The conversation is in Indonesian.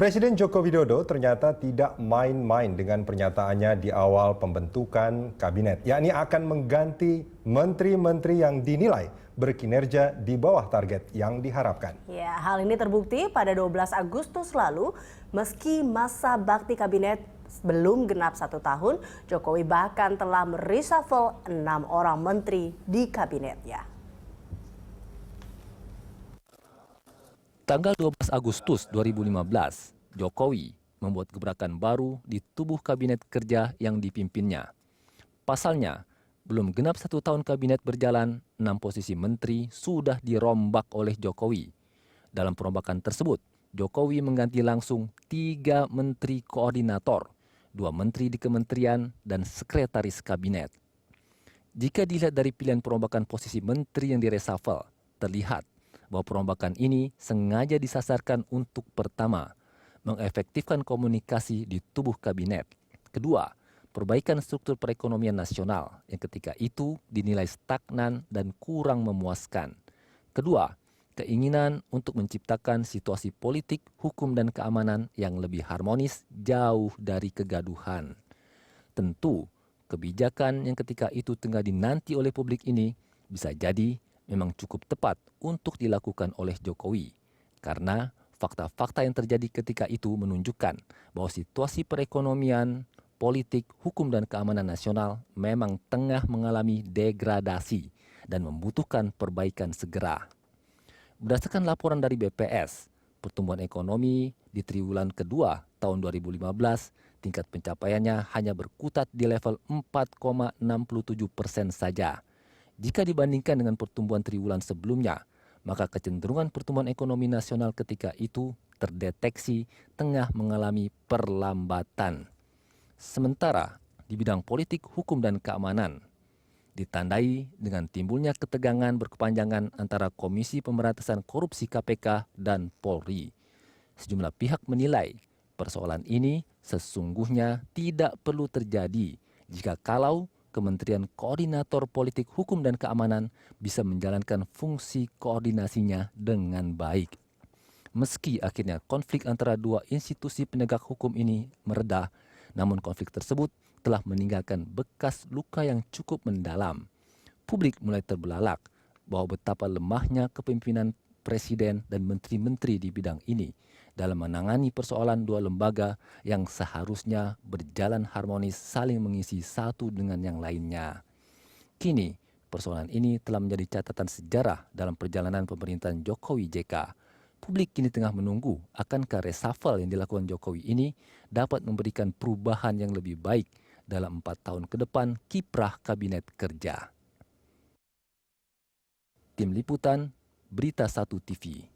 Presiden Joko Widodo ternyata tidak main-main dengan pernyataannya di awal pembentukan kabinet, yakni akan mengganti menteri-menteri yang dinilai berkinerja di bawah target yang diharapkan. Ya, hal ini terbukti pada 12 Agustus lalu, meski masa bakti kabinet belum genap 1 tahun, Jokowi bahkan telah mereshuffle 6 orang menteri di kabinetnya. Tanggal 12 Agustus 2015, Jokowi membuat gebrakan baru di tubuh kabinet kerja yang dipimpinnya. Pasalnya, belum genap 1 tahun kabinet berjalan, 6 posisi menteri sudah dirombak oleh Jokowi. Dalam perombakan tersebut, Jokowi mengganti langsung 3 menteri koordinator, 2 menteri di kementerian, dan sekretaris kabinet. Jika dilihat dari pilihan perombakan posisi menteri yang direshuffle, terlihat bahwa perombakan ini sengaja disasarkan untuk pertama, mengefektifkan komunikasi di tubuh kabinet. Kedua, perbaikan struktur perekonomian nasional yang ketika itu dinilai stagnan dan kurang memuaskan. Kedua, keinginan untuk menciptakan situasi politik, hukum, dan keamanan yang lebih harmonis jauh dari kegaduhan. Tentu, kebijakan yang ketika itu tengah dinanti oleh publik ini bisa jadi memang cukup tepat untuk dilakukan oleh Jokowi. Karena fakta-fakta yang terjadi ketika itu menunjukkan bahwa situasi perekonomian, politik, hukum, dan keamanan nasional memang tengah mengalami degradasi dan membutuhkan perbaikan segera. Berdasarkan laporan dari BPS, pertumbuhan ekonomi di triwulan kedua tahun 2015 tingkat pencapaiannya hanya berkutat di level 4,67% saja. Jika dibandingkan dengan pertumbuhan triwulan sebelumnya, maka kecenderungan pertumbuhan ekonomi nasional ketika itu terdeteksi tengah mengalami perlambatan. Sementara di bidang politik, hukum, dan keamanan, ditandai dengan timbulnya ketegangan berkepanjangan antara Komisi Pemberantasan Korupsi KPK dan Polri. Sejumlah pihak menilai persoalan ini sesungguhnya tidak perlu terjadi jika kalau Kementerian Koordinator Politik, Hukum, dan Keamanan bisa menjalankan fungsi koordinasinya dengan baik. Meski akhirnya konflik antara dua institusi penegak hukum ini mereda, namun konflik tersebut telah meninggalkan bekas luka yang cukup mendalam. Publik mulai terbelalak bahwa betapa lemahnya kepemimpinan Presiden dan menteri-menteri di bidang ini dalam menangani persoalan dua lembaga yang seharusnya berjalan harmonis saling mengisi satu dengan yang lainnya. Kini, persoalan ini telah menjadi catatan sejarah dalam perjalanan pemerintahan Jokowi JK. Publik kini tengah menunggu akankah reshuffle yang dilakukan Jokowi ini dapat memberikan perubahan yang lebih baik dalam 4 tahun ke depan kiprah kabinet kerja. Tim Liputan, Berita 1 TV.